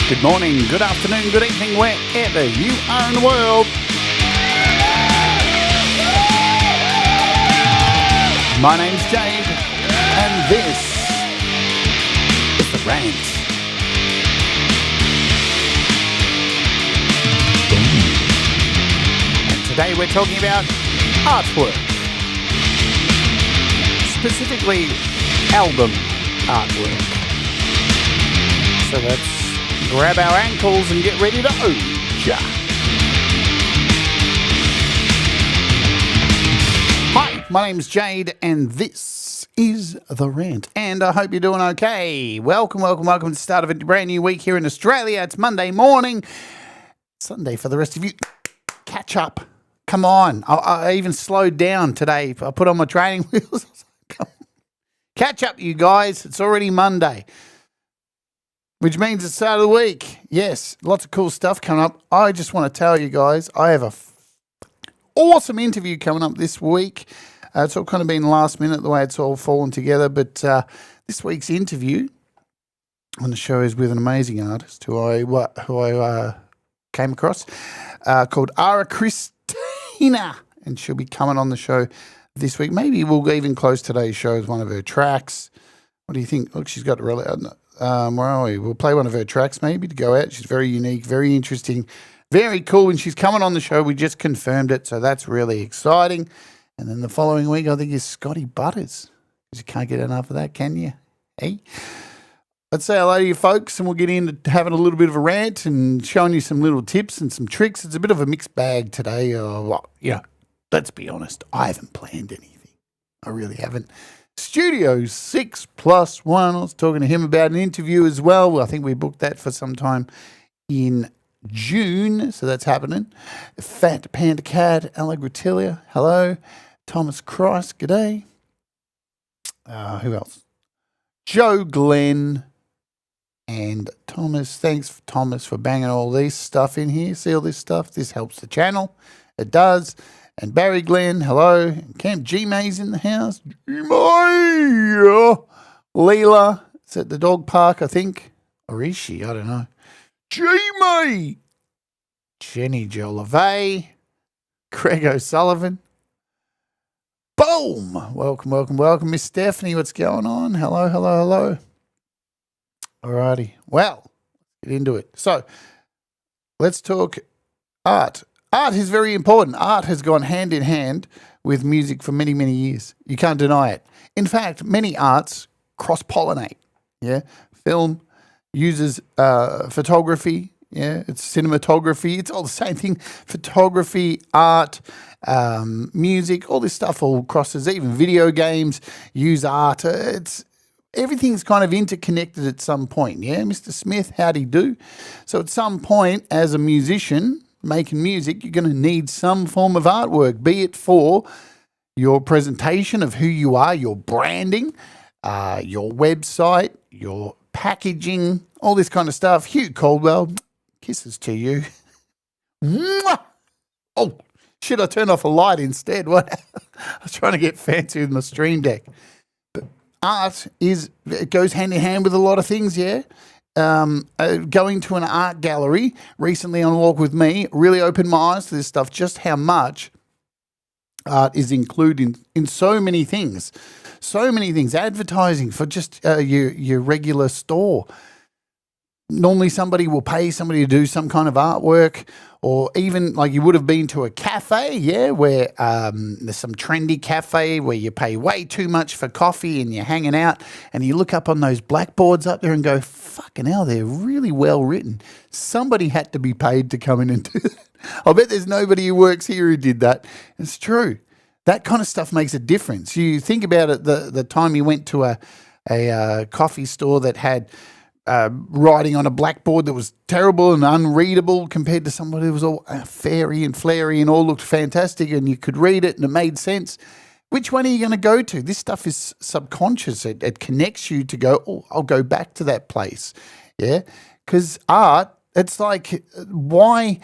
Good morning, good afternoon, good evening, wherever you are in the world. My name's Jade, and this is the Rant. And today we're talking about artwork. Specifically, album artwork. So let's grab our ankles and get ready to ooja. Hi, my name's Jade, and this is The Rant, and I hope you're doing okay. Welcome to the start of a brand new week here in Australia. It's Monday morning, Sunday for the rest of you. Catch up. Come on. I even slowed down today. I put on my training wheels. Catch up, you guys. It's already Monday, which means it's the start of the week. Yes, lots of cool stuff coming up. I just want to tell you guys, I have a awesome interview coming up this week. It's all kind of been last minute the way it's all fallen together, but this week's interview on the show is with an amazing artist who I came across called Ara Christina, and she'll be coming on the show this week. Maybe we'll even close today's show with one of her tracks. What do you think? Look, she's got where are we? We'll play one of her tracks maybe to go out. She's very unique, very interesting, very cool. And she's coming on the show. We just confirmed it, so that's really exciting. And then the following week, I think, is Scotty Butters. Because you can't get enough of that, can you? Hey? Let's say hello to you folks, and we'll get into having a little bit of a rant and showing you some little tips and some tricks. It's a bit of a mixed bag today. Let's be honest. I haven't planned anything. I really haven't. Studio 6+1. I was talking to him about an interview as well. I think we booked that for some time in June, so that's happening. Fat Panda Cat, Ella Gratilia, hello. Thomas Christ, g'day. Who else? Joe Glenn and Thomas. Thanks, Thomas, for banging all this stuff in here. See all this stuff? This helps the channel. It does. And Barry Glenn, hello. And Camp G-May's in the house. G-May! Leela, it's at the dog park, I think. Or is she? I don't know. G-May! Jenny Jolivay. Craig O'Sullivan. Boom! Welcome, Miss Stephanie. What's going on? Hello. Alrighty. Well, get into it. So, let's talk art. Art is very important. Art has gone hand in hand with music for many, many years. You can't deny it. In fact, many arts cross-pollinate. Yeah, film uses photography. Yeah, it's cinematography. It's all the same thing. Photography, art, music, all this stuff all crosses. Even video games use art. Everything's kind of interconnected at some point. Yeah, Mr. Smith, how'd he do? So at some point, as a musician making music, you're going to need some form of artwork, be it for your presentation of who you are, your branding, your website, your packaging, all this kind of stuff. Hugh Caldwell, kisses to you. Mwah! Oh, shit, I turned off a light instead. What? I was trying to get fancy with my Stream Deck. But art it goes hand in hand with a lot of things, yeah? Going to an art gallery recently on a walk with me really opened my eyes to this stuff, just how much art is included in so many things. Advertising for just your regular store. Normally somebody will pay somebody to do some kind of artwork, or even like you would have been to a cafe, yeah, where there's some trendy cafe where you pay way too much for coffee and you're hanging out and you look up on those blackboards up there and go, fucking hell, they're really well written. Somebody had to be paid to come in and do that. I bet there's nobody who works here who did that. It's true. That kind of stuff makes a difference. You think about it, the time you went to a coffee store that had writing on a blackboard that was terrible and unreadable compared to somebody who was all fairy and flary and all looked fantastic and you could read it and it made sense. Which one are you going to go to? This stuff is subconscious. It connects you to go, oh, I'll go back to that place. Yeah? Because art, it's like, why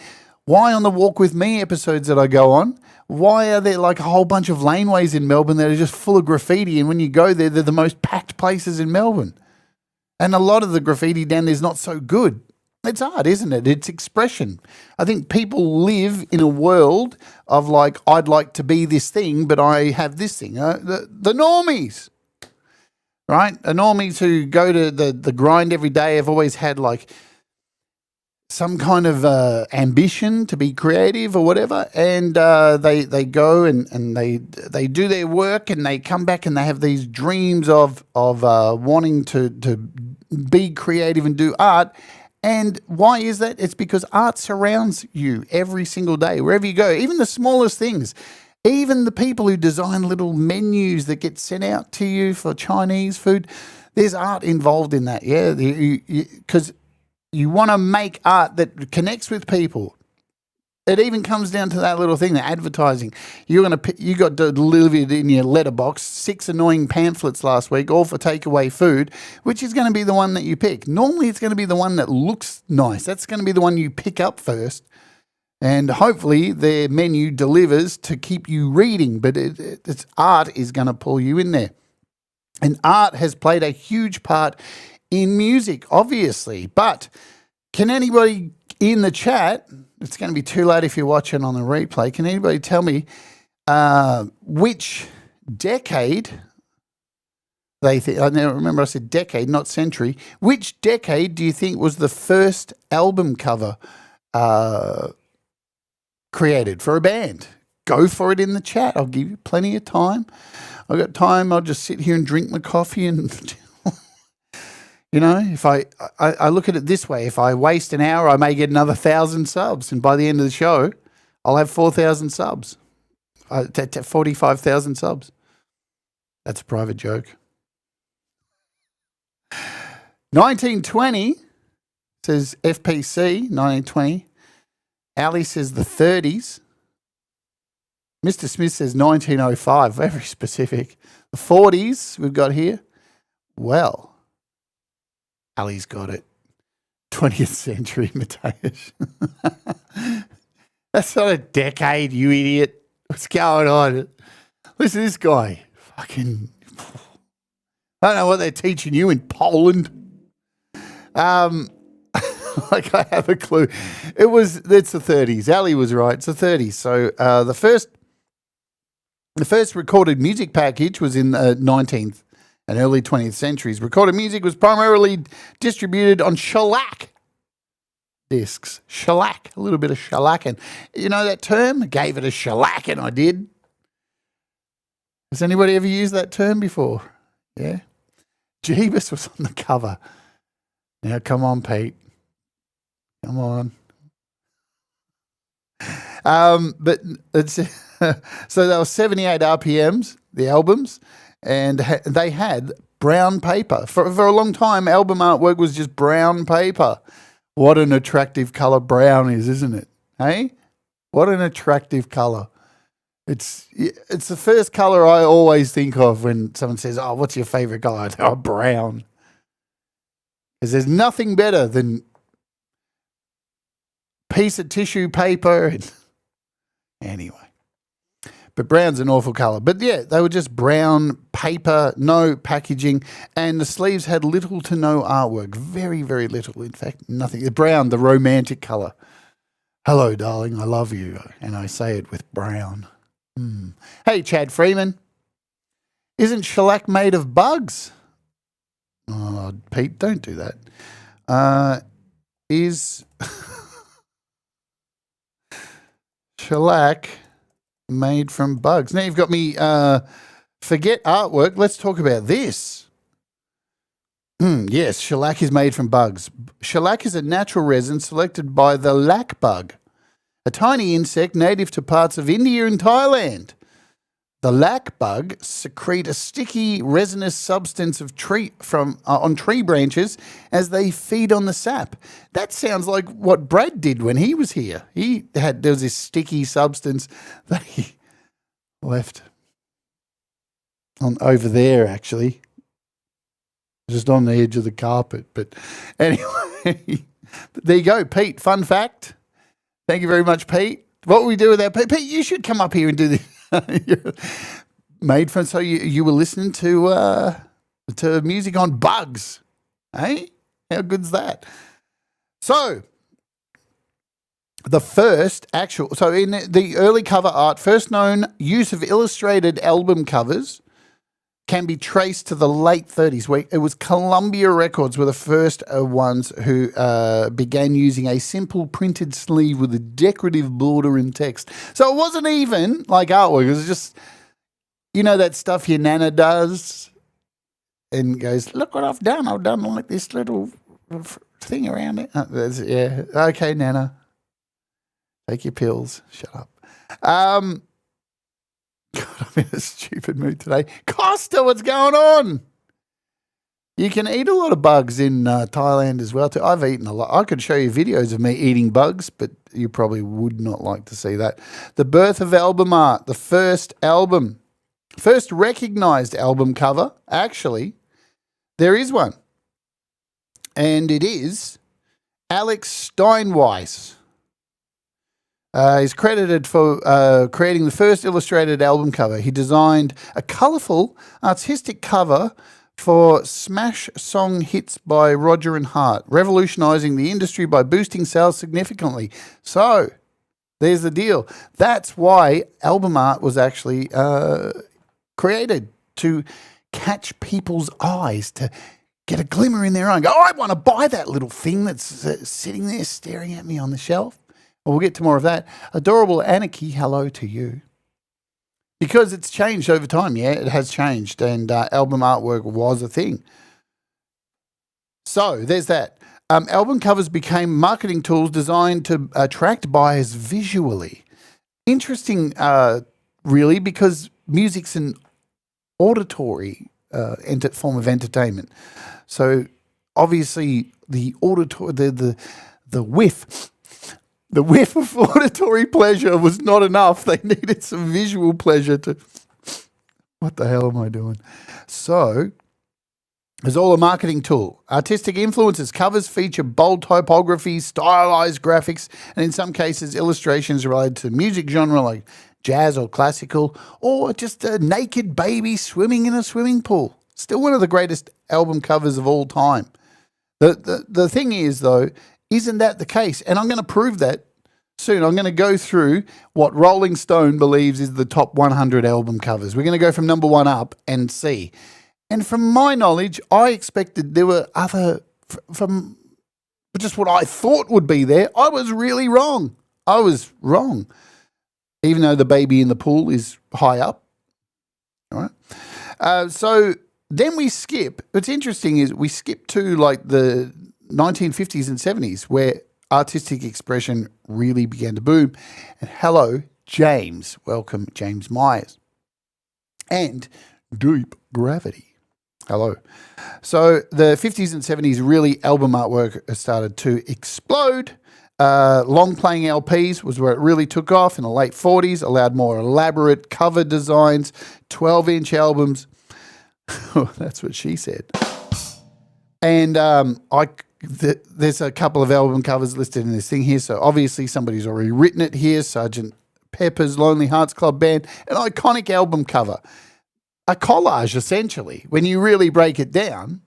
on the Walk With Me episodes that I go on, why are there like a whole bunch of laneways in Melbourne that are just full of graffiti, and when you go there, they're the most packed places in Melbourne? And a lot of the graffiti down there is not so good. It's art, isn't it? It's expression. I think people live in a world of like, I'd like to be this thing, but I have this thing. The normies, right? The normies who go to the grind every day have always had like some kind of ambition to be creative or whatever, and they go and they do their work and they come back and they have these dreams of wanting to be creative and do art. And why is that? It's because art surrounds you every single day, wherever you go, even the smallest things. Even the people who design little menus that get sent out to you for Chinese food, there's art involved in that, yeah? Because you want to make art that connects with people. It even comes down to that little thing, the advertising. You got delivered in your letterbox 6 annoying pamphlets last week, all for takeaway food. Which is going to be the one that you pick? Normally, it's going to be the one that looks nice. That's going to be the one you pick up first, and hopefully, their menu delivers to keep you reading. But it's art is going to pull you in there, and art has played a huge part in music, obviously. But can anybody in the chat? It's going to be too late if you're watching on the replay. Can anybody tell me which decade they think? I now remember I said decade, not century. Which decade do you think was the first album cover created for a band? Go for it in the chat. I'll give you plenty of time. I've got time. I'll just sit here and drink my coffee and you know, if I look at it this way, if I waste an hour, I may get another 1,000 subs. And by the end of the show, I'll have 4,000 subs, 45,000 subs. That's a private joke. 1920 says FPC, 1920. Ali says the 30s. Mr. Smith says 1905, very specific. The 40s we've got here. Well, Ali's got it. 20th century, Mateus. That's not a decade, you idiot. What's going on? Listen to this guy. Fucking, I don't know what they're teaching you in Poland. Like I have a clue. It's the 30s. Ali was right. It's the 30s. So the first recorded music package was in the 19th and early 20th centuries. Recorded music was primarily distributed on shellac discs. Shellac, a little bit of shellacking. You know that term? I gave it a shellacking, I did. Has anybody ever used that term before? Yeah? Jeebus was on the cover. Now, come on, Pete. Come on. But it's so they were 78 RPMs, the albums, and they had brown paper. For a long time, album artwork was just brown paper. What an attractive colour brown is, isn't it? Hey? What an attractive colour. It's the first colour I always think of when someone says, oh, what's your favourite colour? Oh, brown. Because there's nothing better than piece of tissue paper. Anyway. But brown's an awful colour. But yeah, they were just brown paper, no packaging, and the sleeves had little to no artwork. Very, very little. In fact, nothing. The brown, the romantic colour. Hello, darling, I love you. And I say it with brown. Hey, Chad Freeman. Isn't shellac made of bugs? Oh, Pete, don't do that. Is shellac made from bugs? Now you've got me forget artwork. Let's talk about this. Yes, shellac is made from bugs. Shellac is a natural resin selected by the lac bug, a tiny insect native to parts of India and Thailand. The lac bug secrete a sticky resinous substance of on tree branches as they feed on the sap. That sounds like what Brad did when he was here. There was this sticky substance that he left on over there, actually, just on the edge of the carpet. But anyway, there you go, Pete. Fun fact. Thank you very much, Pete. What will we do with that? Pete, you should come up here and do this. Made from, so you were listening to music on bugs, hey? How good's that? So the first actual, so in the early cover art, first known use of illustrated album covers can be traced to the late 30s, where it was Columbia Records were the first ones who began using a simple printed sleeve with a decorative border and text. So it wasn't even like artwork. It was just, you know, that stuff your nana does and goes, look what I've done. I've done like this little thing around it. Yeah. Okay, nana. Take your pills. Shut up. God, I'm in a stupid mood today. Costa, what's going on? You can eat a lot of bugs in Thailand as well too. I've eaten a lot. I could show you videos of me eating bugs, but you probably would not like to see that. The birth of album art, the first recognized album cover. Actually, there is one, and it is Alex Steinweiss. He's credited for creating the first illustrated album cover. He designed a colourful, artistic cover for smash song hits by Roger and Hart, revolutionising the industry by boosting sales significantly. So, there's the deal. That's why album art was actually created, to catch people's eyes, to get a glimmer in their eye and go, oh, I want to buy that little thing that's sitting there staring at me on the shelf. Well, we'll get to more of that. Adorable Anarchy, hello to you. Because it's changed over time, yeah, it has changed, and album artwork was a thing. So there's that. Album covers became marketing tools designed to attract buyers visually. Interesting, really, because music's an auditory form of entertainment. So obviously the whiff. The whiff of auditory pleasure was not enough. They needed some visual pleasure to... What the hell am I doing? So, it's all a marketing tool. Artistic influences. Covers feature bold typography, stylized graphics, and in some cases, illustrations related to music genre like jazz or classical, or just a naked baby swimming in a swimming pool. Still one of the greatest album covers of all time. The thing is, though, isn't that the case? And I'm going to prove that soon. I'm going to go through what Rolling Stone believes is the top 100 album covers. We're going to go from number one up and see. And from my knowledge, I expected there were other, from just what I thought would be there. I was really wrong. I was wrong. Even though the baby in the pool is high up. All right. So then we skip. What's interesting is we skip to like the 1950s and 70s, where artistic expression really began to boom. And hello, James. Welcome, James Myers. And Deep Gravity. Hello. So the 50s and 70s, really album artwork started to explode. Long playing LPs was where it really took off in the late 40s, allowed more elaborate cover designs, 12-inch albums. That's what she said. And there's a couple of album covers listed in this thing here. So obviously somebody's already written it here. Sgt. Pepper's Lonely Hearts Club Band, an iconic album cover. A collage, essentially. When you really break it down,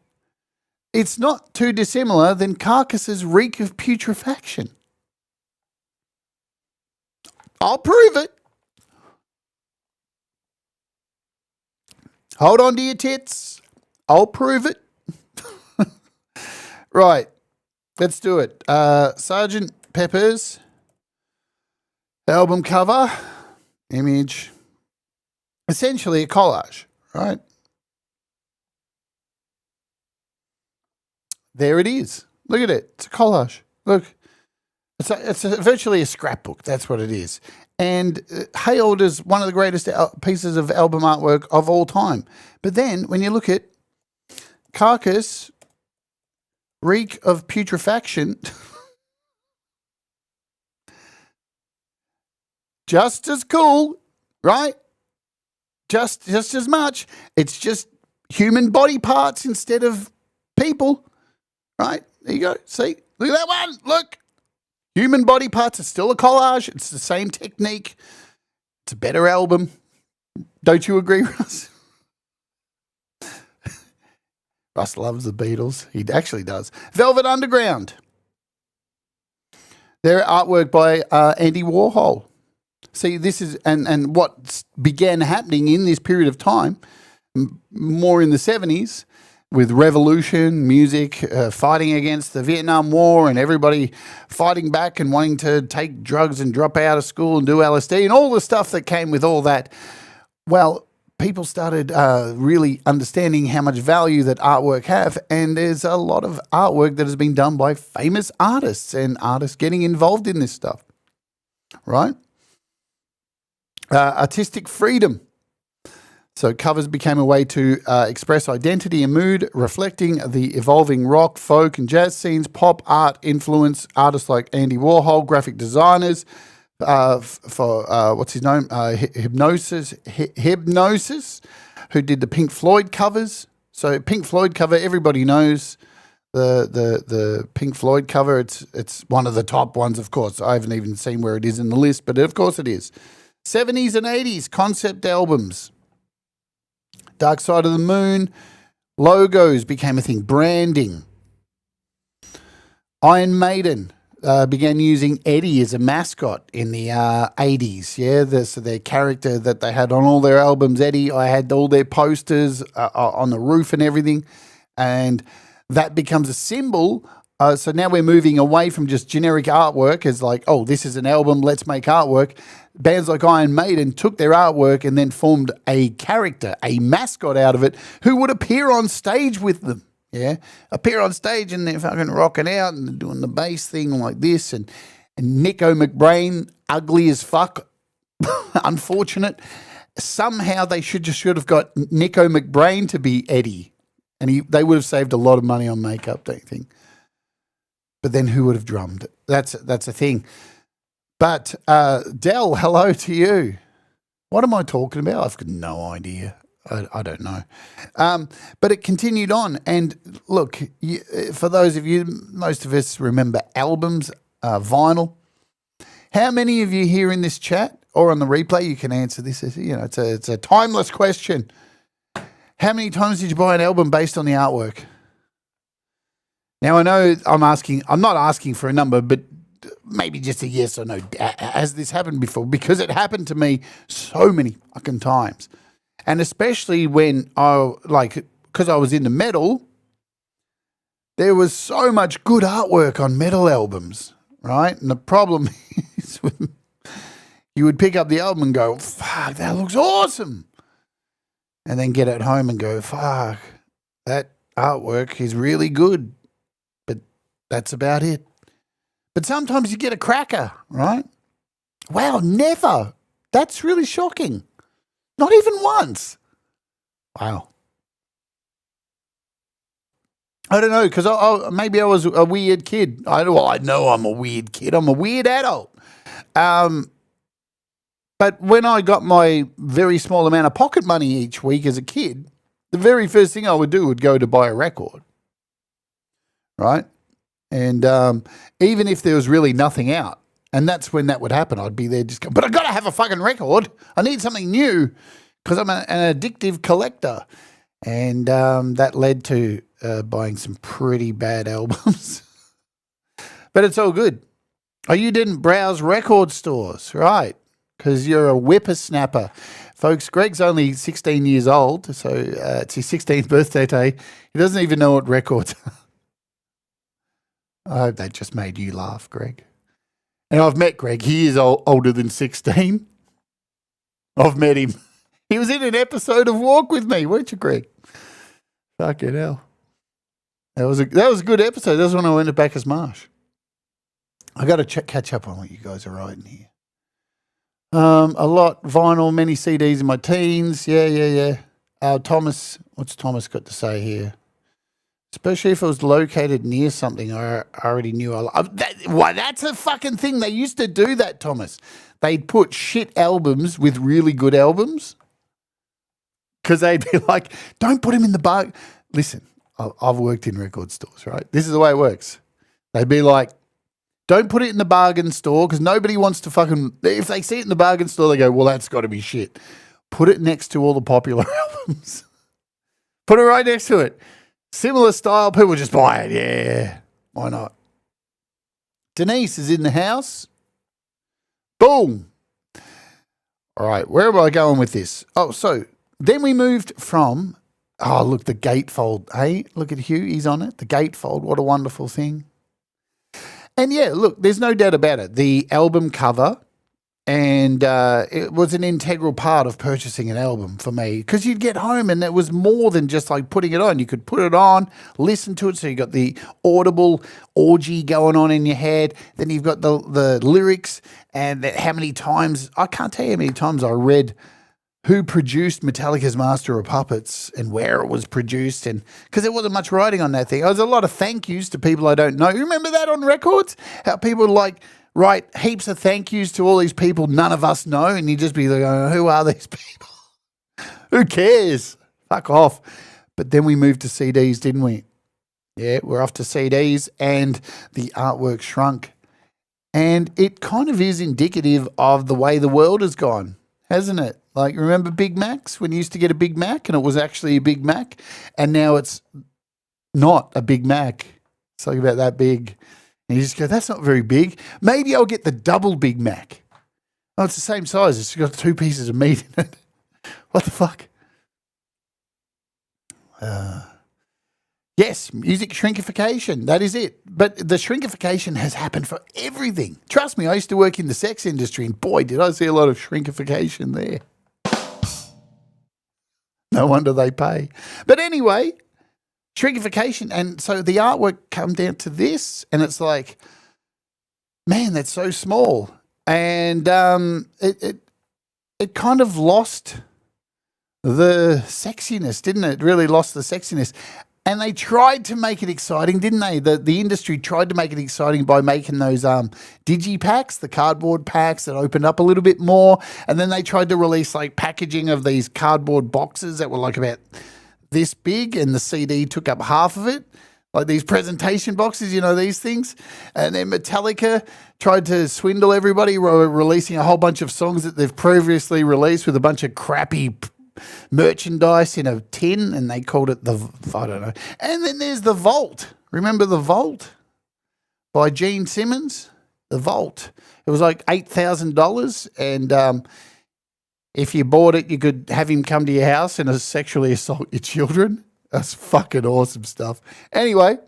it's not too dissimilar than Carcass's Reek of Putrefaction. I'll prove it. Hold on to your tits. I'll prove it. Right. Let's do it. Sgt. Pepper's album cover, image, essentially a collage, right? There it is. Look at it. It's a collage. Look. It's virtually a scrapbook. That's what it is. And hailed as one of the greatest pieces of album artwork of all time. But then when you look at Carcass, Reek of Putrefaction, just as cool, right? Just as much. It's just human body parts instead of people, right? There you go. See? Look at that one. Look. Human body parts are still a collage. It's the same technique. It's a better album. Don't you agree, Russ? Russ loves the Beatles. He actually does. Velvet Underground. They're artwork by Andy Warhol. See, this is, and what began happening in this period of time, more in the 70s, with revolution, music, fighting against the Vietnam War and everybody fighting back and wanting to take drugs and drop out of school and do LSD and all the stuff that came with all that. Well, people started really understanding how much value that artwork have, and there's a lot of artwork that has been done by famous artists and artists getting involved in this stuff, right? Artistic freedom. So covers became a way to express identity and mood, reflecting the evolving rock, folk, and jazz scenes. Pop art influence artists like Andy Warhol, graphic designers for what's his name, Hypnosis, who did the Pink Floyd covers. So Pink Floyd cover, everybody knows the Pink Floyd cover. It's one of the top ones, of course. I haven't even seen where it is in the list, but of course it is. 70s and 80s concept albums. Dark Side of the Moon, logos became a thing, branding. Iron Maiden began using Eddie as a mascot in the 80s, yeah? So their character that they had on all their albums, Eddie, I had all their posters on the roof and everything, and that becomes a symbol. So now we're moving away from just generic artwork as like, oh, this is an album, let's make artwork. Bands like Iron Maiden took their artwork and then formed a character, a mascot out of it, who would appear on stage with them. Yeah, appear on stage and they're fucking rocking out and doing the bass thing like this. And Nico McBrain, ugly as fuck, unfortunate. Somehow they should have got Nico McBrain to be Eddie, and they would have saved a lot of money on makeup, don't you think? But then who would have drummed? That's a thing. But Dell, hello to you. What am I talking about? I've got no idea. I don't know. But it continued on. And look, for those of you, most of us remember albums, vinyl. How many of you here in this chat or on the replay, you can answer this. It's a timeless question. How many times did you buy an album based on the artwork? Now, I know I'm not asking for a number, but maybe just a yes or no. Has this happened before? Because it happened to me so many fucking times. And especially when because I was into metal, there was so much good artwork on metal albums, right? And the problem is you would pick up the album and go, fuck, that looks awesome. And then get it home and go, fuck, that artwork is really good. But that's about it. But sometimes you get a cracker, right? Wow, never. That's really shocking. Not even once. Wow. I don't know, because maybe I was a weird kid. I know I'm a weird kid. I'm a weird adult. But when I got my very small amount of pocket money each week as a kid, the very first thing I would do would go to buy a record, right? And even if there was really nothing out, and that's when that would happen, I'd be there just going, but I got to have a fucking record. I need something new because I'm an addictive collector. And that led to buying some pretty bad albums. But it's all good. Oh, you didn't browse record stores, right? Because you're a whippersnapper. Folks, Greg's only 16 years old, so it's his 16th birthday today. He doesn't even know what records are. I hope that just made you laugh, Greg. And I've met Greg. He is older than 16. I've met him. He was in an episode of Walk With Me, weren't you, Greg? Fucking hell. That was a good episode. That was when I went to Bacchus Marsh. I got to catch up on what you guys are writing here. A lot vinyl, many CDs in my teens. Yeah. Thomas, what's Thomas got to say here? Especially if it was located near something I already knew. That's a fucking thing. They used to do that, Thomas. They'd put shit albums with really good albums because they'd be like, don't put them in the bar. Listen, I've worked in record stores, right? This is the way it works. They'd be like, don't put it in the bargain store because nobody wants to fucking, if they see it in the bargain store, they go, well, that's got to be shit. Put it next to all the popular albums. Put it right next to it. Similar style, people just buy it. Yeah, why not? Denise is in the house. Boom. All right, where am I going with this? Oh, so then we moved from, oh, look, the gatefold. Hey, look at Hugh. He's on it. The gatefold. What a wonderful thing. And yeah, look, there's no doubt about it. The album cover, and it was an integral part of purchasing an album for me, because you'd get home and it was more than just like putting it on. You could put it on, listen to it, so you got the audible orgy going on in your head. Then you've got the lyrics, and how many times, I can't tell you how many times I read who produced Metallica's Master of Puppets and where it was produced, and because there wasn't much writing on that thing. There was a lot of thank yous to people I don't know. You remember that on records? How people like write heaps of thank yous to all these people none of us know, and you just be like, oh, who are these people? Who cares? Fuck off. But then we moved to CDs, didn't we? Yeah, we're off to CDs, and the artwork shrunk. And it kind of is indicative of the way the world has gone, hasn't it? Like, remember Big Macs, when you used to get a Big Mac and it was actually a Big Mac, and now it's not a Big Mac. It's like about that big. And you just go, that's not very big. Maybe I'll get the double Big Mac. Oh, it's the same size. It's got 2 pieces of meat in it. What the fuck? Yes, music shrinkification. That is it. But the shrinkification has happened for everything. Trust me, I used to work in the sex industry, and boy, did I see a lot of shrinkification there. No wonder they pay. But anyway, shrinkification. And so the artwork come down to this, and it's like, man, that's so small. And it kind of lost the sexiness, didn't it? It really lost the sexiness. And they tried to make it exciting, didn't they? The industry tried to make it exciting by making those digipacks, the cardboard packs that opened up a little bit more. And then they tried to release like packaging of these cardboard boxes that were like about this big, and the CD took up half of it. Like these presentation boxes, you know, these things. And then Metallica tried to swindle everybody, releasing a whole bunch of songs that they've previously released with a bunch of crappy merchandise in a tin, and they called it I don't know. And then there's the Vault. Remember the Vault by Gene Simmons? The Vault. It was like $8,000, and if you bought it, you could have him come to your house and sexually assault your children. That's fucking awesome stuff. Anyway,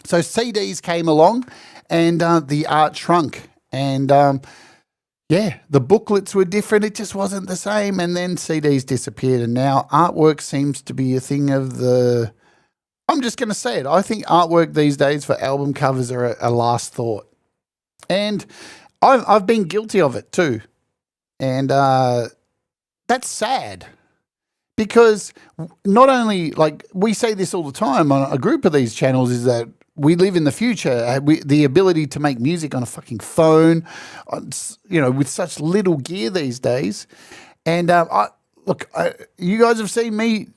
so CDs came along, and the art shrunk, and yeah, the booklets were different. It just wasn't the same. And then CDs disappeared, and now artwork seems to be a thing of the... I'm just going to say it. I think artwork these days for album covers are a last thought. And I've been guilty of it too. And that's sad, because not only, like, we say this all the time on a group of these channels, is that we live in the future. The ability to make music on a fucking phone, you know, with such little gear these days. And you guys have seen me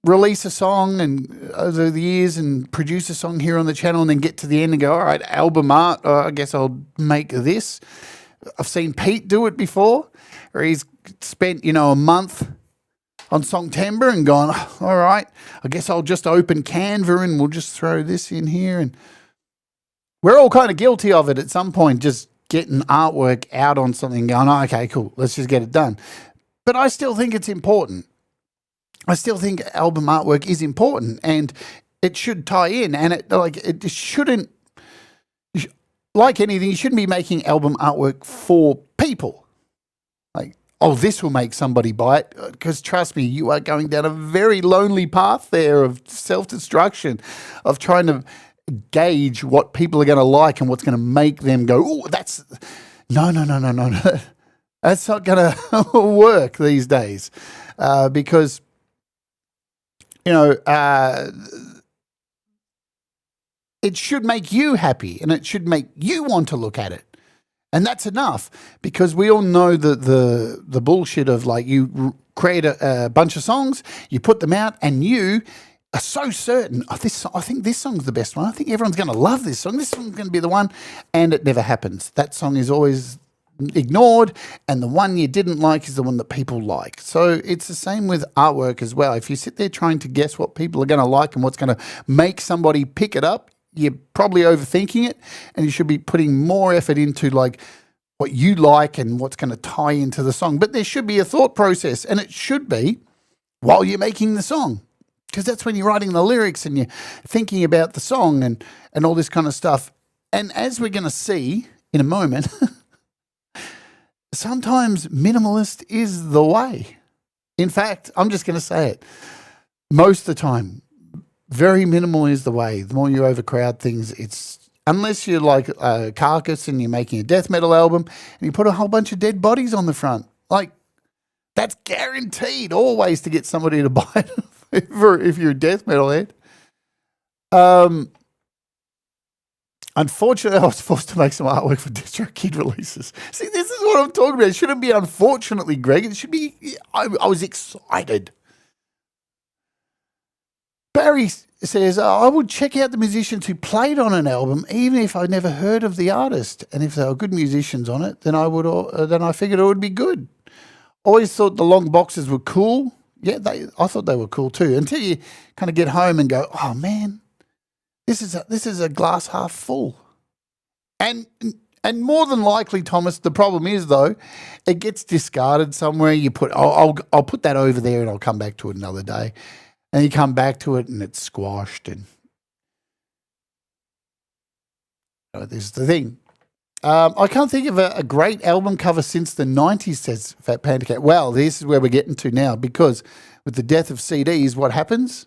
release a song and over the years and produce a song here on the channel, and then get to the end and go, all right, album art, I guess I'll make this. I've seen Pete do it before, where he's spent, you know, a month on Songtember and gone, oh, all right, I guess I'll just open Canva and we'll just throw this in here. And we're all kind of guilty of it at some point, just getting artwork out on something, going, oh, okay, cool, let's just get it done. But I still think it's important. I still think album artwork is important, and it should tie in, and it shouldn't, like anything, you shouldn't be making album artwork for people. Like, oh, this will make somebody buy it. Because trust me, you are going down a very lonely path there of self-destruction, of trying to gauge what people are going to like and what's going to make them go, oh, that's... No. That's not going to work these days. Because, you know, it should make you happy, and it should make you want to look at it. And that's enough, because we all know the bullshit of, like, you create a bunch of songs, you put them out, and you are so certain, I think this song's the best one. I think everyone's going to love this song. This song's going to be the one. And it never happens. That song is always ignored, and the one you didn't like is the one that people like. So it's the same with artwork as well. If you sit there trying to guess what people are going to like and what's going to make somebody pick it up, you're probably overthinking it, and you should be putting more effort into like what you like and what's going to tie into the song. But there should be a thought process, and it should be while you're making the song, because that's when you're writing the lyrics and you're thinking about the song and all this kind of stuff. And as we're going to see in a moment, sometimes minimalist is the way. In fact, I'm just going to say it. Most of the time, very minimal is the way. The more you overcrowd things, it's, unless you're like Carcass and you're making a death metal album and you put a whole bunch of dead bodies on the front. Like, that's guaranteed always to get somebody to buy it if you're a death metal head. Unfortunately, I was forced to make some artwork for DistroKid releases. See, this is what I'm talking about. It shouldn't be unfortunately, Greg. It should be, I was excited. Barry says, I would check out the musicians who played on an album, even if I never heard of the artist. And if they were good musicians on it, then I figured it would be good. Always thought the long boxes were cool. Yeah, I thought they were cool too. Until you kind of get home and go, oh man, this is a glass half full. And more than likely, Thomas, the problem is though, it gets discarded somewhere. You put, I'll put that over there and I'll come back to it another day. And you come back to it and it's squashed. And this is the thing. I can't think of a great album cover since the 90s, says Fat Panda Cat. Well, this is where we're getting to now, because with the death of CDs, what happens?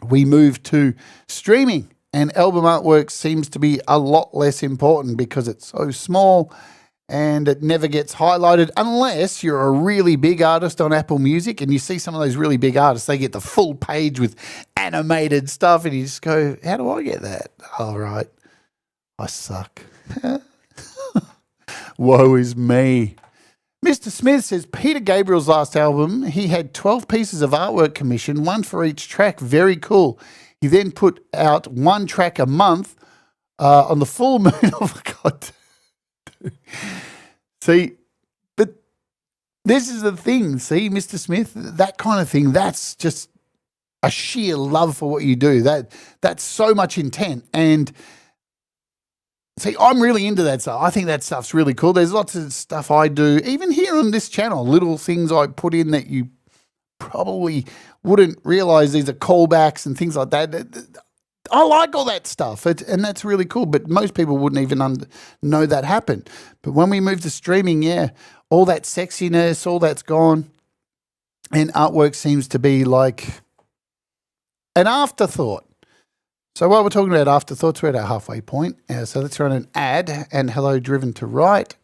We move to streaming, and album artwork seems to be a lot less important because it's so small and it never gets highlighted unless you're a really big artist on Apple Music, and you see some of those really big artists, they get the full page with animated stuff and you just go, how do I get that? All right, I suck. Woe is me. Mr. Smith says Peter Gabriel's last album, he had 12 pieces of artwork commissioned, one for each track. Very cool. He then put out one track a month on the full moon. Oh my God. See, but this is the thing. See, Mr. Smith, that kind of thing, that's just a sheer love for what you do. That's so much intent. And see, I'm really into that stuff. I think that stuff's really cool. There's lots of stuff I do, even here on this channel, little things I put in that you probably wouldn't realize these are callbacks and things like that. I like all that stuff, and that's really cool, but most people wouldn't even know that happened. But when we move to streaming, yeah, all that sexiness, all that's gone, and artwork seems to be like an afterthought. So while we're talking about afterthoughts, we're at our halfway point. So let's run an ad, and hello, Driven to Right,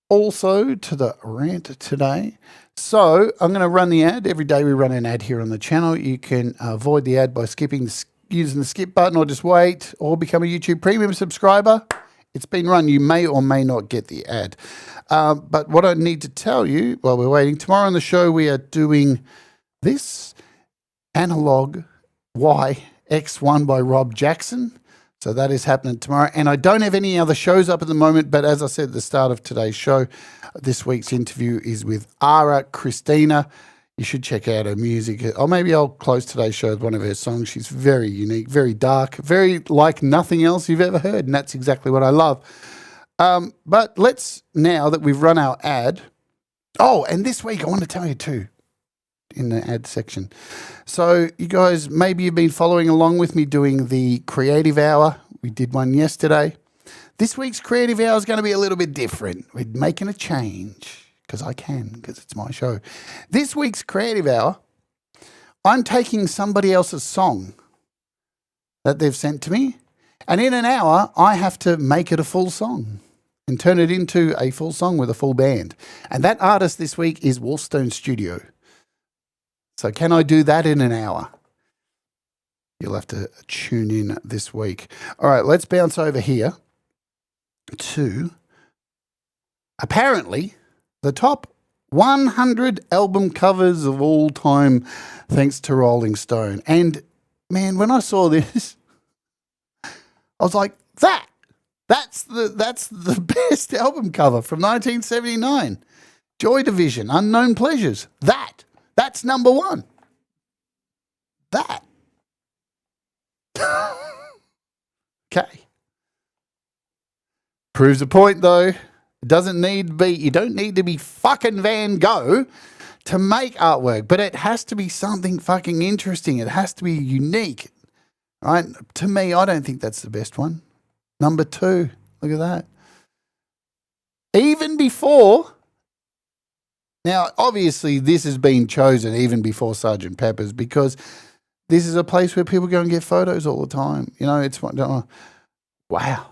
also to the rant today. So I'm going to run the ad. Every day we run an ad here on the channel. You can avoid the ad by using the skip button, or just wait, or become a YouTube Premium subscriber. It's been run. You may or may not get the ad. But what I need to tell you while we're waiting, tomorrow on the show we are doing this Analog YX1 by Rob Jackson. So that is happening tomorrow. And I don't have any other shows up at the moment, but as I said at the start of today's show, this week's interview is with Ara Christina. You should check out her music. Or maybe I'll close today's show with one of her songs. She's very unique, very dark, very like nothing else you've ever heard, and that's exactly what I love. But let's, now that we've run our ad, oh, and this week I want to tell you too, in the ad section. So you guys, maybe you've been following along with me doing the Creative Hour. We did one yesterday. This week's Creative Hour is going to be a little bit different. We're making a change. Because it's my show. This week's Creative Hour, I'm taking somebody else's song that they've sent to me, and in an hour, I have to make it a full song and turn it into a full song with a full band. And that artist this week is Wolfstone Studio. So can I do that in an hour? You'll have to tune in this week. All right, let's bounce over here to, apparently, the top 100 album covers of all time, thanks to Rolling Stone. And man, when I saw this, I was like, that's the best album cover from 1979. Joy Division, Unknown Pleasures. That's number one. That. Okay. Proves a point, though. It doesn't need to be, you don't need to be fucking Van Gogh to make artwork, but it has to be something fucking interesting. It has to be unique, right? To me, I don't think that's the best one. Number 2, look at that. Even before, now obviously this has been chosen even before Sgt. Pepper's because this is a place where people go and get photos all the time. You know, it's wow.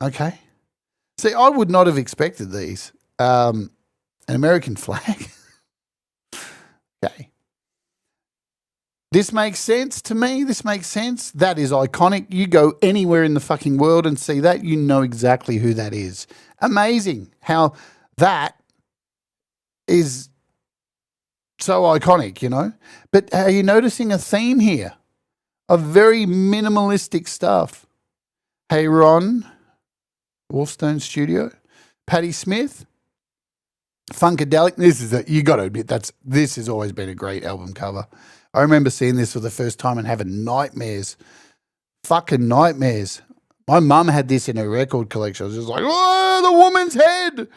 Okay. See, I would not have expected these. An American flag. Okay. This makes sense to me. This makes sense. That is iconic. You go anywhere in the fucking world and see that, you know exactly who that is. Amazing how that is so iconic, you know. But are you noticing a theme here of very minimalistic stuff? Hey, Ron, Wolfstone Studio, Patti Smith, Funkadelic. This is you got to admit this has always been a great album cover. I remember seeing this for the first time and having nightmares, fucking nightmares. My mum had this in her record collection. I was just like, oh, the woman's head.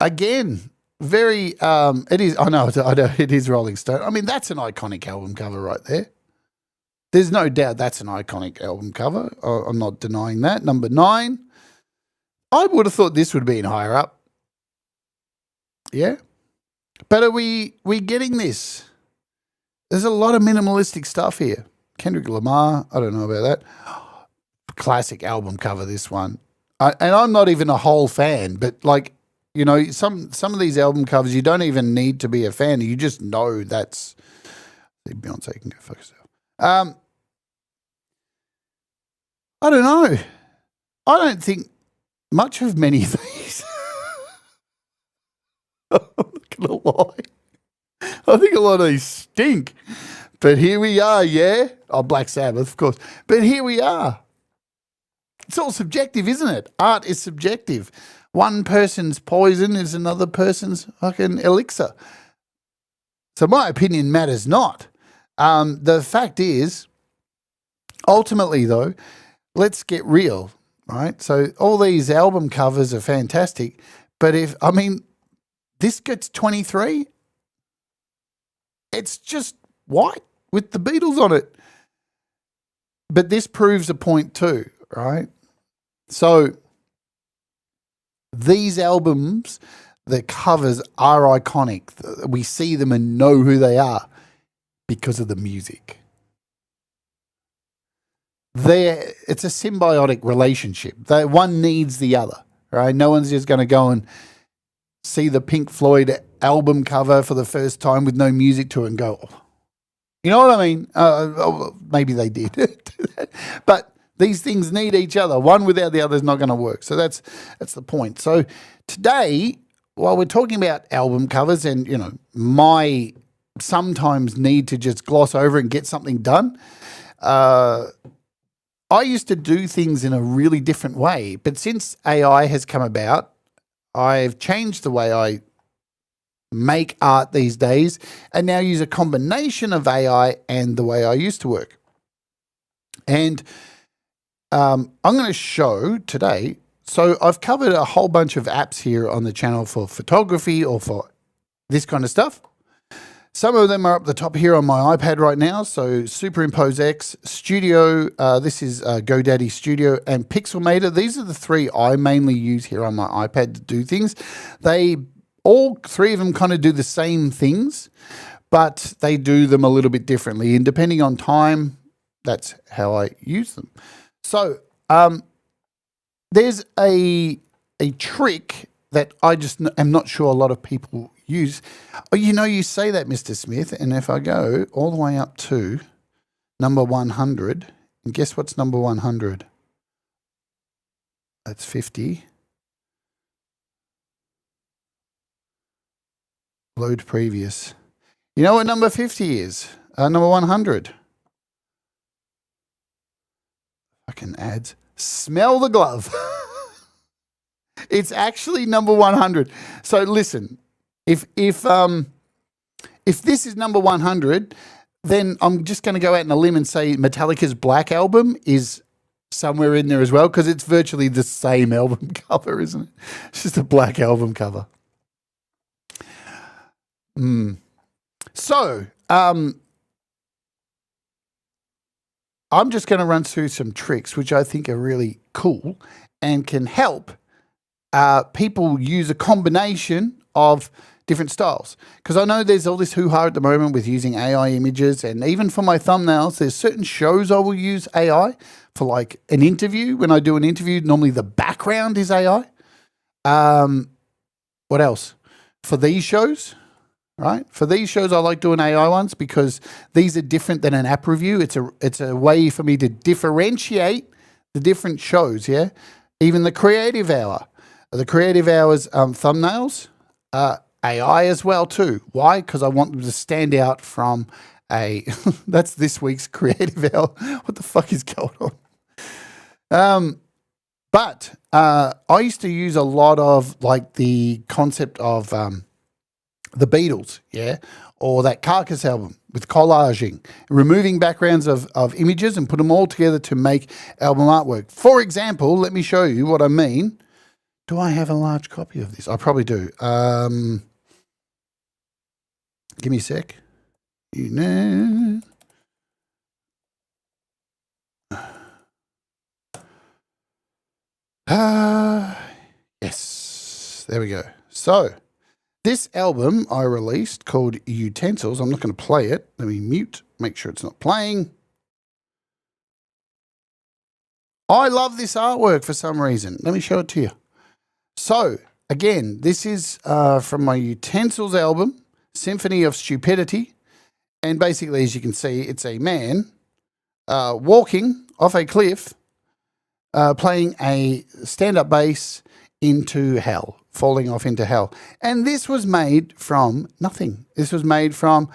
Again, very. It is. I know. It is Rolling Stone. I mean, that's an iconic album cover right there. There's no doubt that's an iconic album cover. I'm not denying that. Number 9. I would have thought this would have been higher up. Yeah. But are we getting this? There's a lot of minimalistic stuff here. Kendrick Lamar, I don't know about that. Classic album cover, this one. And I'm not even a whole fan, but like, you know, some of these album covers, you don't even need to be a fan. You just know that's... Beyonce can go fuck herself. I don't know. I don't think much of many of these. I'm not going to lie. I think a lot of these stink. But here we are, yeah? Oh, Black Sabbath, of course. But here we are. It's all subjective, isn't it? Art is subjective. One person's poison is another person's fucking elixir. So my opinion matters not. The fact is, ultimately, though, let's get real, right? So all these album covers are fantastic. But this gets 23. It's just white with the Beatles on it. But this proves a point too, right? So these albums, the covers are iconic. We see them and know who they are because of the music. It's a symbiotic relationship. One needs the other, right? No one's just going to go and see the Pink Floyd album cover for the first time with no music to it and go, oh. You know what I mean? Maybe they did. But these things need each other. One without the other is not going to work. So that's the point. So today, while we're talking about album covers and, you know, my sometimes need to just gloss over and get something done, I used to do things in a really different way. But since AI has come about, I've changed the way I make art these days and now use a combination of AI and the way I used to work. And I'm going to show today. So I've covered a whole bunch of apps here on the channel for photography or for this kind of stuff. Some of them are up the top here on my iPad right now. So Superimpose X, Studio, this is GoDaddy Studio, and Pixelmator. These are the 3 I mainly use here on my iPad to do things. All 3 of them kind of do the same things, but they do them a little bit differently. And depending on time, that's how I use them. So there's a trick that I just am not sure a lot of people use. Oh, you know, you say that, Mr. Smith, and if I go all the way up to number 100, and guess what's number 100? That's 50. Load previous. You know what number 50 is? Number 100. Fucking ads. Smell the glove. It's actually number 100. So listen, if this is number 100, then I'm just going to go out on a limb and say Metallica's Black Album is somewhere in there as well, because it's virtually the same album cover, isn't it? It's just a black album cover. So, I'm just going to run through some tricks which I think are really cool and can help people use a combination of different styles. Because I know there's all this hoo-ha at the moment with using AI images, and even for my thumbnails, there's certain shows I will use AI for, like an interview. When I do an interview, normally the background is AI. What else? For these shows, right? For these shows, I like doing AI ones because these are different than an app review. It's a way for me to differentiate the different shows, yeah? Even the Creative Hour. The Creative Hour's thumbnails are AI as well too. Why? Because I want them to stand out from that's this week's Creative Hour. What the fuck is going on? But I used to use a lot of like the concept of the Beatles, yeah, or that Carcass album with collaging, removing backgrounds of images and put them all together to make album artwork. For example, let me show you what I mean. Do I have a large copy of this? I probably do. Give me a sec. You know. Yes. There we go. So, this album I released called Utensils. I'm not going to play it. Let me mute, make sure it's not playing. I love this artwork for some reason. Let me show it to you. So, again, this is from my Utensils album, Symphony of Stupidity. And basically, as you can see, it's a man walking off a cliff, playing a stand-up bass into hell, falling off into hell. And this was made from nothing. This was made from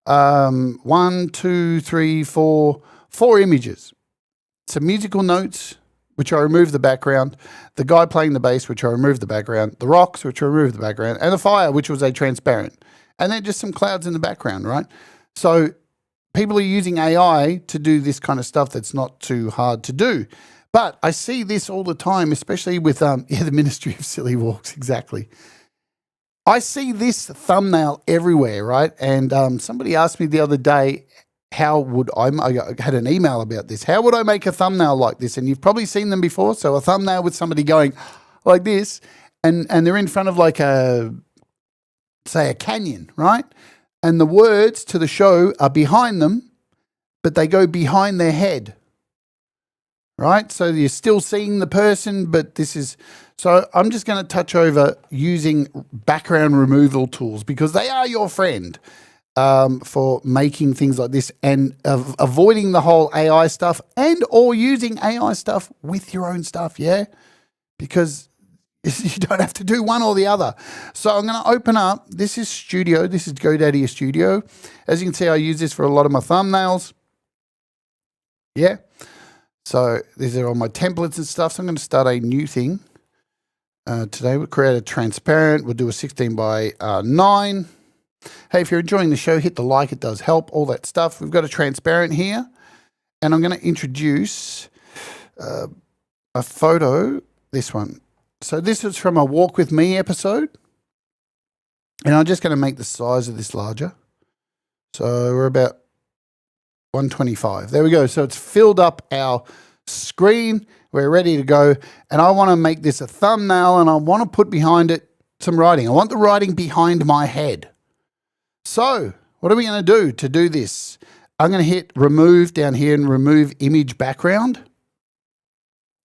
1, 2, 3, 4 images. Some musical notes, which I removed the background, the guy playing the bass, which I removed the background, the rocks, which I removed the background, and the fire, which was a transparent. And then just some clouds in the background, right? So people are using AI to do this kind of stuff that's not too hard to do. But I see this all the time, especially with the Ministry of Silly Walks, exactly. I see this thumbnail everywhere, right? And somebody asked me the other day, how would I had an email about this. How would I make a thumbnail like this? And you've probably seen them before. So a thumbnail with somebody going like this, and they're in front of like say a canyon, right? And the words to the show are behind them, but they go behind their head, right? So you're still seeing the person, but this is... So I'm just going to touch over using background removal tools because they are your friend for making things like this and avoiding the whole AI stuff and or using AI stuff with your own stuff, yeah? Because you don't have to do one or the other. So I'm going to open up. This is Studio. This is GoDaddy Studio. As you can see, I use this for a lot of my thumbnails. Yeah. So these are all my templates and stuff. So I'm going to start a new thing. Today we'll create a transparent. We'll do a 16 by 9. Hey, if you're enjoying the show, hit the like. It does help, all that stuff. We've got a transparent here. And I'm going to introduce a photo, this one. So this is from a Walk With Me episode. And I'm just going to make the size of this larger. So we're about 125. There we go. So it's filled up our screen. We're ready to go. And I want to make this a thumbnail and I want to put behind it some writing. I want the writing behind my head. So what are we going to do this? I'm going to hit remove down here and remove image background.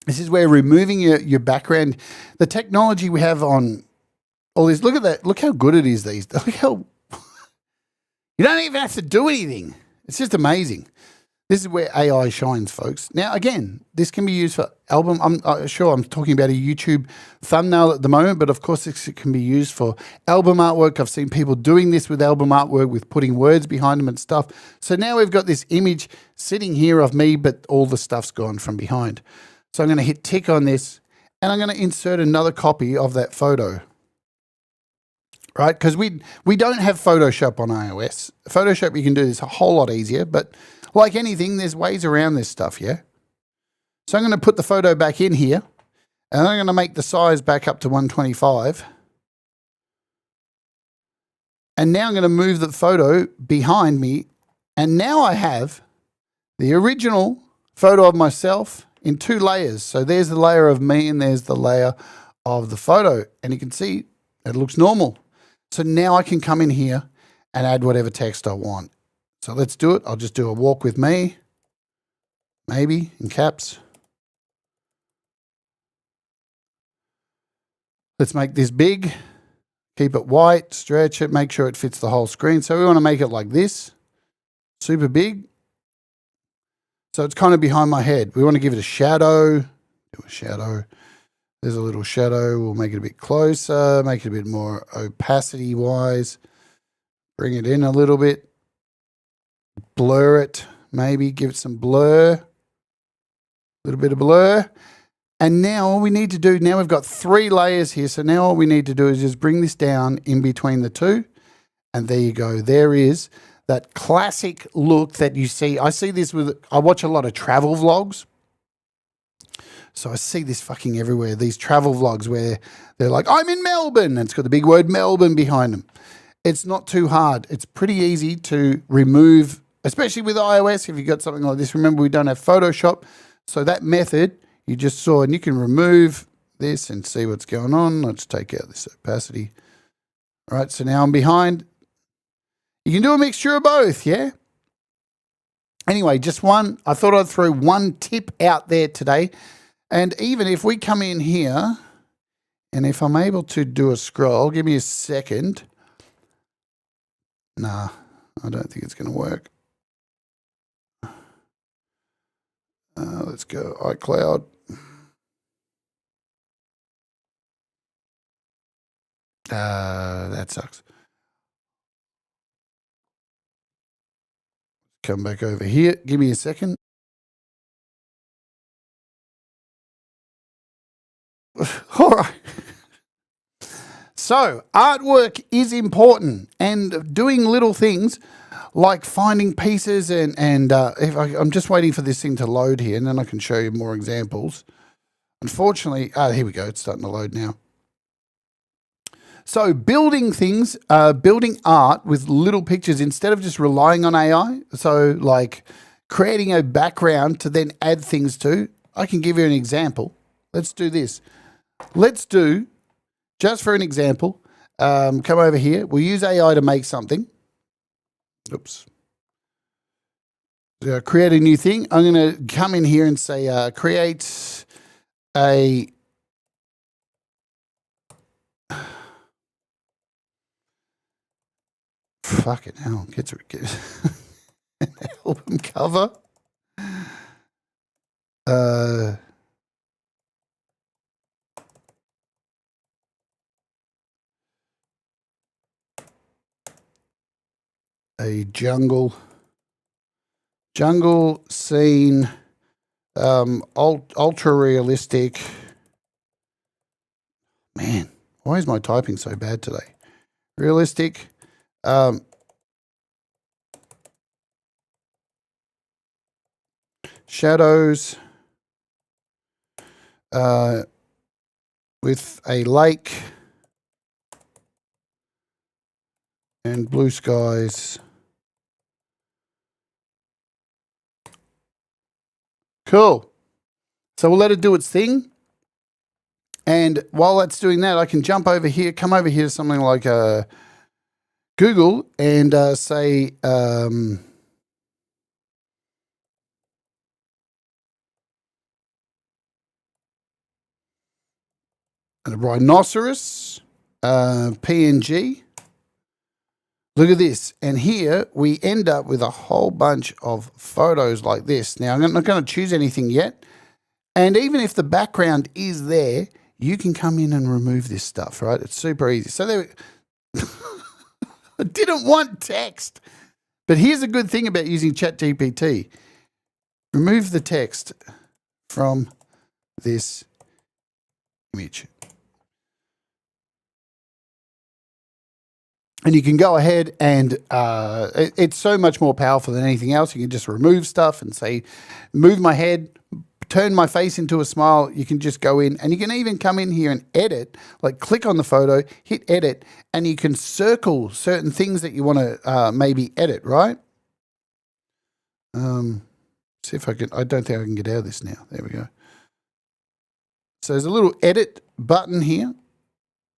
This is where removing your background, the technology we have on all this. Look at that. Look how good it is these. Look how you don't even have to do anything. It's just amazing. This is where AI shines, folks. Now, again, this can be used for album. I'm sure I'm talking about a YouTube thumbnail at the moment, but of course this can be used for album artwork. I've seen people doing this with album artwork with putting words behind them and stuff. So now we've got this image sitting here of me, but all the stuff's gone from behind. So I'm going to hit tick on this and I'm going to insert another copy of that photo. right? Because we don't have Photoshop on iOS. Photoshop, you can do this a whole lot easier, but like anything, there's ways around this stuff, yeah? So I'm going to put the photo back in here, and I'm going to make the size back up to 125. And now I'm going to move the photo behind me, and now I have the original photo of myself in 2 layers. So there's the layer of me, and there's the layer of the photo, and you can see it looks normal. So now I can come in here and add whatever text I want. So let's do it. I'll just do a walk with me, maybe in caps. Let's make this big, keep it white, stretch it, make sure it fits the whole screen. So we want to make it like this, super big. So it's kind of behind my head. We want to give it a shadow, do a shadow. There's a little shadow. We'll make it a bit closer, make it a bit more opacity-wise. Bring it in a little bit. Blur it, maybe. Give it some blur. A little bit of blur. And now all we need to do, now we've got 3 layers here. So now all we need to do is just bring this down in between the 2. And there you go. There is that classic look that you see. I see this I watch a lot of travel vlogs. So I see this fucking everywhere, these travel vlogs where they're like, I'm in Melbourne, and it's got the big word Melbourne behind them. It's not too hard. It's pretty easy to remove, especially with iOS, if you've got something like this. Remember, we don't have Photoshop. So that method you just saw, and you can remove this and see what's going on. Let's take out this opacity. All right, so now I'm behind. You can do a mixture of both, yeah? Anyway, just one. I thought I'd throw one tip out there today. And even if we come in here, and if I'm able to do a scroll, give me a second. Nah, I don't think it's going to work. Let's go iCloud. That sucks. Come back over here. Give me a second. All right. So artwork is important, and doing little things like finding pieces and I'm just waiting for this thing to load here, and then I can show you more examples. Unfortunately, here we go. It's starting to load now. So building things, building art with little pictures instead of just relying on AI. So like creating a background to then add things to. I can give you an example. Let's do this. Let's do, just for an example, come over here. We'll use AI to make something. Oops. Create a new thing. I'm going to come in here and say create a fucking hell, get an album cover. A jungle scene, ultra realistic. Man, why is my typing so bad today? Realistic. Shadows with a lake and blue skies. Cool. So we'll let it do its thing. And while that's doing that, I can jump over here, come over here to something like Google and say a rhinoceros, PNG. Look at this. And here we end up with a whole bunch of photos like this. Now, I'm not going to choose anything yet. And even if the background is there, you can come in and remove this stuff, right? It's super easy. So there, I didn't want text. But here's a good thing about using ChatGPT. Remove the text from this image. And you can go ahead and it's so much more powerful than anything else. You can just remove stuff and say, move my head, turn my face into a smile. You can just go in and you can even come in here and edit, like click on the photo, hit edit, and you can circle certain things that you want to maybe edit, right? See if I can, I don't think I can get out of this now. There we go. So there's a little edit button here.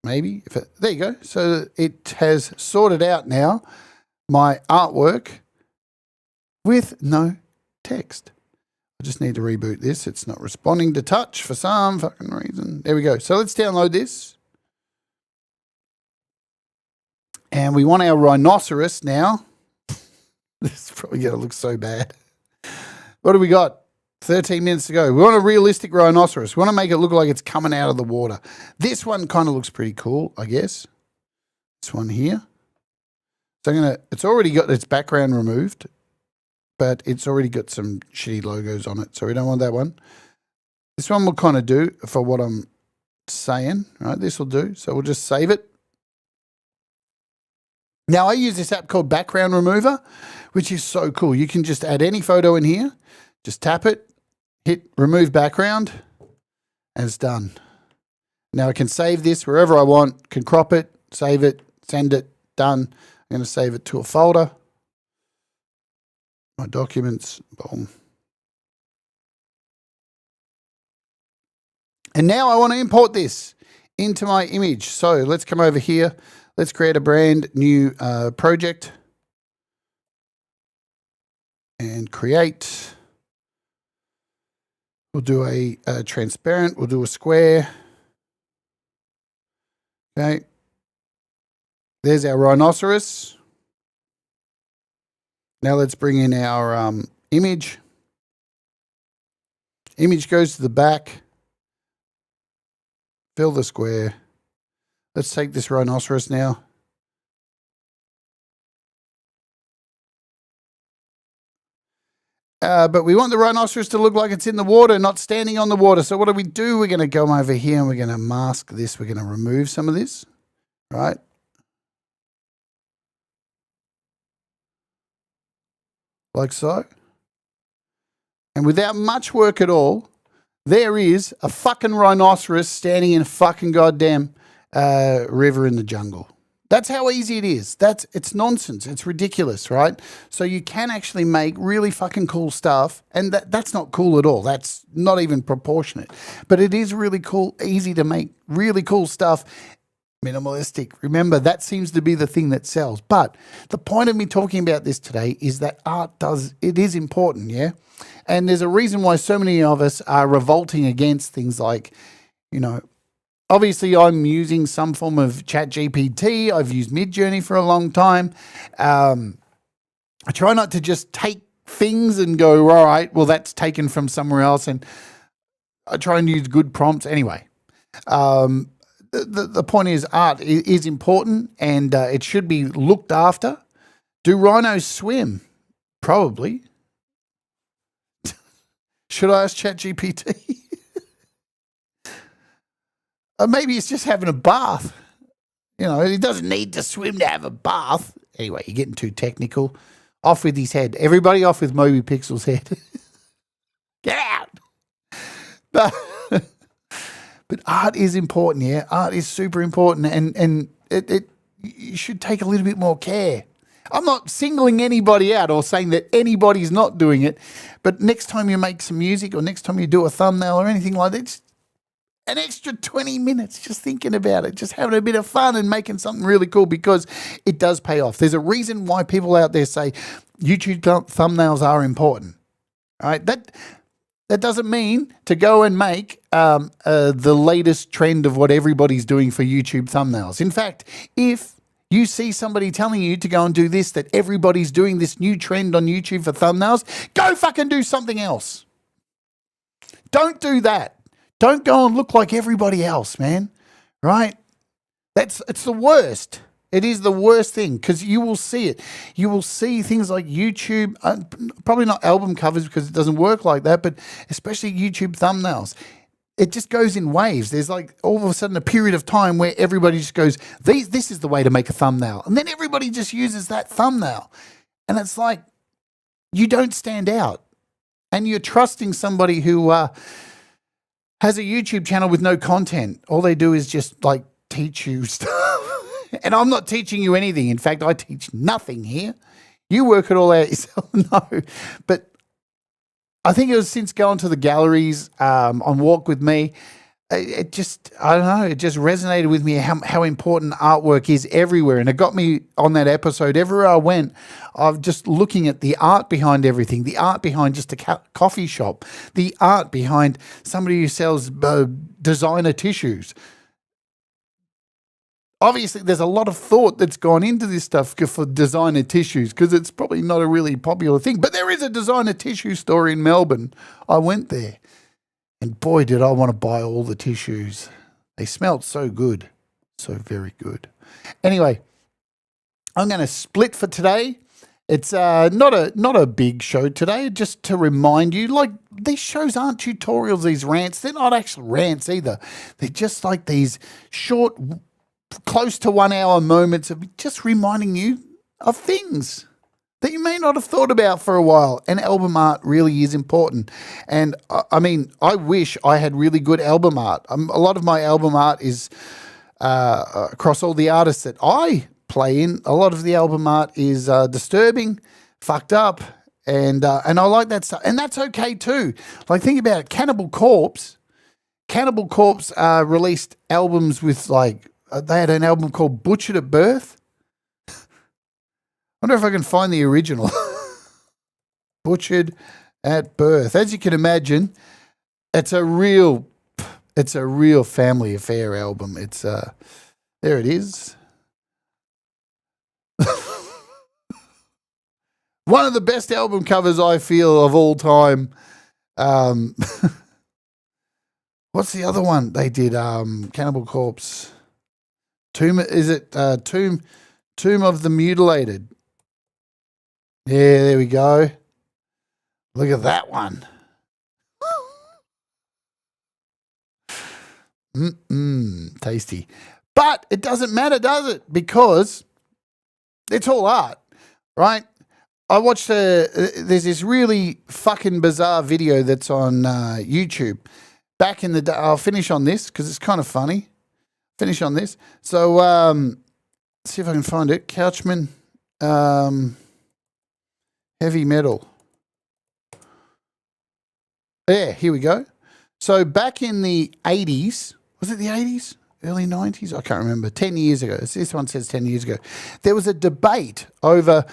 Maybe. There you go. So it has sorted out now my artwork with no text. I just need to reboot this. It's not responding to touch for some fucking reason. There we go. So let's download this. And we want our rhinoceros now. This is probably going to look so bad. What do we got? 13 minutes to go. We want a realistic rhinoceros. We want to make it look like it's coming out of the water. This one kind of looks pretty cool, I guess. This one here. So I'm going to, it's already got its background removed, but it's already got some shitty logos on it. So we don't want that one. This one will kind of do for what I'm saying, right? This will do. So we'll just save it. Now I use this app called Background Remover, which is so cool. You can just add any photo in here, just tap it, hit remove background, and it's done. Now I can save this wherever I want, can crop it, save it, send it, done. I'm going to save it to a folder. My documents, boom. And now I want to import this into my image. So let's come over here. Let's create a brand new project and create. We'll do a transparent. We'll do a square. Okay. There's our rhinoceros. Now let's bring in our image. Image goes to the back. Fill the square. Let's take this rhinoceros now. But we want the rhinoceros to look like it's in the water, not standing on the water. So what do? We're going to go over here and we're going to mask this. We're going to remove some of this, right? Like so. And without much work at all, there is a fucking rhinoceros standing in a fucking goddamn river in the jungle. That's how easy it is. It's nonsense. It's ridiculous, right? So you can actually make really fucking cool stuff, and that's not cool at all. That's not even proportionate. But it is really cool, easy to make really cool stuff. Minimalistic. Remember, that seems to be the thing that sells. But the point of me talking about this today is that it is important, yeah? And there's a reason why so many of us are revolting against things like, you know, obviously I'm using some form of ChatGPT. I've used Midjourney for a long time. I try not to just take things and go, all right, well, that's taken from somewhere else. And I try and use good prompts anyway. The point is art is important and it should be looked after. Do rhinos swim? Probably. Should I ask ChatGPT? Maybe it's just having a bath. You know, he doesn't need to swim to have a bath. Anyway, you're getting too technical. Off with his head. Everybody off with Moby Pixel's head. Get out. But art is important, yeah. Art is super important, and you should take a little bit more care. I'm not singling anybody out or saying that anybody's not doing it, but next time you make some music or next time you do a thumbnail or anything like that, just an extra 20 minutes just thinking about it, just having a bit of fun and making something really cool, because it does pay off. There's a reason why people out there say YouTube thumbnails are important, all right? That doesn't mean to go and make the latest trend of what everybody's doing for YouTube thumbnails. In fact, if you see somebody telling you to go and do this, that everybody's doing this new trend on YouTube for thumbnails, go fucking do something else. Don't do that. Don't go and look like everybody else, man. Right? It's the worst. It is the worst thing, because you will see it. You will see things like YouTube, probably not album covers because it doesn't work like that, but especially YouTube thumbnails. it just goes in waves. There's like all of a sudden a period of time where everybody just goes, this is the way to make a thumbnail. And then everybody just uses that thumbnail. And it's like, you don't stand out. And you're trusting somebody who has a YouTube channel with no content. All they do is just like teach you stuff. And I'm not teaching you anything. In fact, I teach nothing here. You work it all out yourself. No. But I think it was since going to the galleries on Walk With Me, it just, I don't know, it just resonated with me how important artwork is everywhere. And it got me on that episode. Everywhere I went, I'm just looking at the art behind everything, the art behind just a coffee shop, the art behind somebody who sells designer tissues. Obviously, there's a lot of thought that's gone into this stuff for designer tissues because it's probably not a really popular thing. But there is a designer tissue store in Melbourne. I went there, and boy, did I want to buy all the tissues. They smelled so good, so very good. Anyway, I'm going to split for today. It's not a big show today, just to remind you, like, these shows aren't tutorials, these rants. They're not actual rants either. They're just like these short, close to 1 hour moments of just reminding you of things that you may not have thought about for a while. And album art really is important. And I mean, I wish I had really good album art. A lot of my album art is across all the artists that I play in. A lot of the album art is disturbing, fucked up, and I like that stuff. And that's okay too. Like, think about it. Cannibal Corpse released albums with like, they had an album called Butchered at Birth. I wonder if I can find the original. Butchered at Birth. As you can imagine, it's a real family affair album. It's there it is. One of the best album covers I feel of all time. What's the other one they did? Cannibal Corpse. Tomb of the Mutilated. Yeah, there we go. Look at that one. Tasty. But it doesn't matter, does it? Because it's all art, right? I watched there's this really fucking bizarre video that's on YouTube. Back in the day, I'll finish on this because it's kind of funny. Finish on this. So, see if I can find it. Couchman, heavy metal. Yeah, here we go. So back in the 80s, was it the 80s? Early 90s? I can't remember. 10 years ago. This one says 10 years ago. There was a debate over,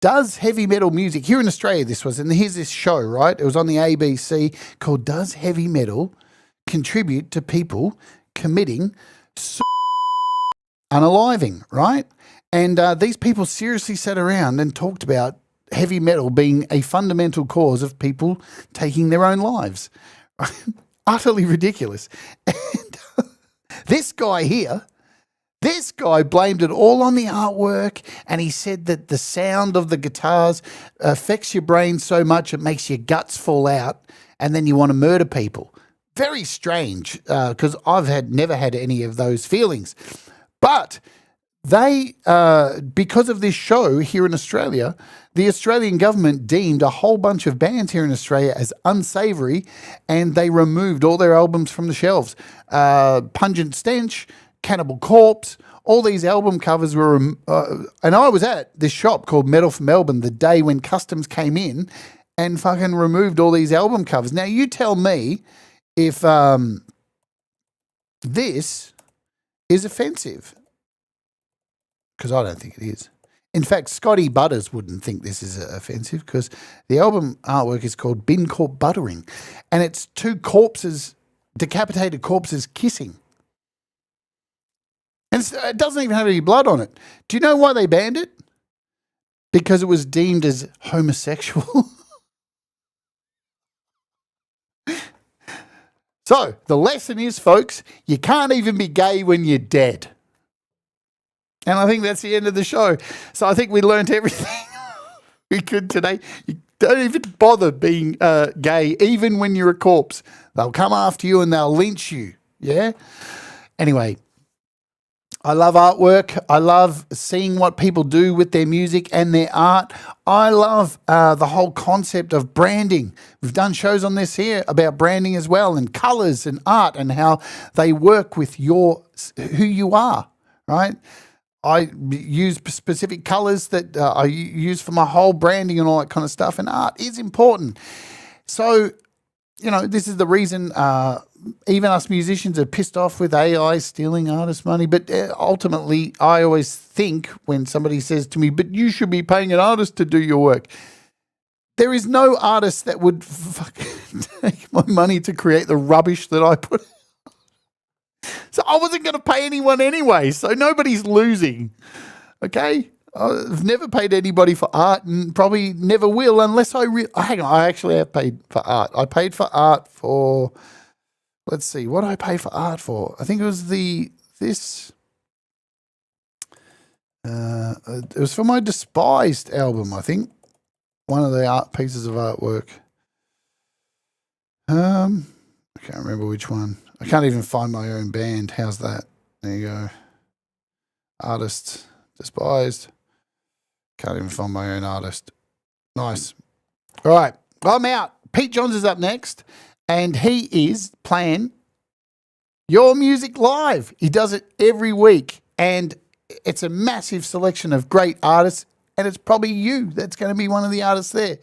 does heavy metal music, here in Australia this was, and here's this show, right? It was on the ABC called Does Heavy Metal Contribute to People Committing Unaliving, right? And these people seriously sat around and talked about heavy metal being a fundamental cause of people taking their own lives. Utterly ridiculous. And this guy blamed it all on the artwork, and he said that the sound of the guitars affects your brain so much it makes your guts fall out, and then you want to murder people. Very strange, because I've never had any of those feelings. But they, because of this show here in Australia, the Australian government deemed a whole bunch of bands here in Australia as unsavoury, and they removed all their albums from the shelves. Pungent Stench, Cannibal Corpse, all these album covers were, and I was at this shop called Metal for Melbourne the day when Customs came in and fucking removed all these album covers. Now, you tell me if this is offensive, because I don't think it is. In fact, Scotty Butters wouldn't think this is offensive because the album artwork is called Bin Corp Buttering, and it's two corpses, decapitated corpses, kissing. And it doesn't even have any blood on it. Do you know why they banned it? Because it was deemed as homosexual. So, the lesson is, folks, you can't even be gay when you're dead. And I think that's the end of the show. So I think we learnt everything we could today. You don't even bother being gay, even when you're a corpse. They'll come after you and they'll lynch you. Yeah. Anyway, I love artwork. I love seeing what people do with their music and their art. I love the whole concept of branding. We've done shows on this here about branding as well, and colors and art and how they work with who you are, right? I use specific colors that I use for my whole branding and all that kind of stuff, and art is important. So, this is the reason even us musicians are pissed off with AI stealing artist money. But ultimately, I always think when somebody says to me, but you should be paying an artist to do your work. There is no artist that would take my money to create the rubbish that I put. So I wasn't going to pay anyone anyway. So nobody's losing. Okay? I've never paid anybody for art and probably never will unless hang on, I actually have paid for art. I paid for art for, let's see, what did I pay for art for? I think it was it was for my Despised album, I think. One of the art pieces of artwork. I can't remember which one. I can't even find my own band. How's that? There you go. Artist, Despised. Can't even find my own artist. Nice. All right. Well, I'm out. Pete Johns is up next, and he is playing your music live. He does it every week, and it's a massive selection of great artists, and it's probably you that's going to be one of the artists there.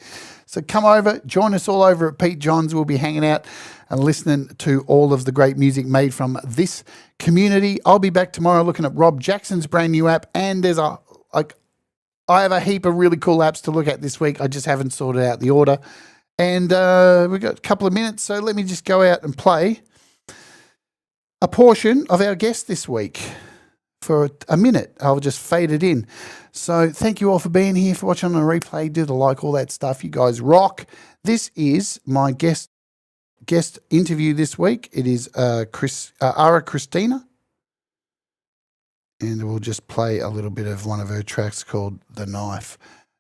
So come over, join us all over at Pete Johns. We'll be hanging out and listening to all of the great music made from this community. I'll be back tomorrow looking at Rob Jackson's brand new app, and there's I have a heap of really cool apps to look at this week. I just haven't sorted out the order. And we've got a couple of minutes, so let me just go out and play a portion of our guest this week for a minute. I'll just fade it in. So thank you all for being here, for watching on a replay. Do the like, all that stuff. You guys rock. This is my guest interview this week. It is Ara Christina. And we'll just play a little bit of one of her tracks called The Knife.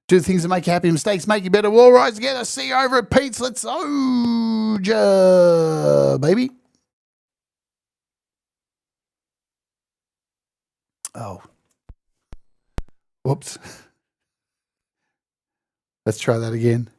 Do the things that make you happy. Mistakes make you better. We'll all rise together. See you over at Pete's. Let's Oja, baby. Oh. Whoops. Let's try that again.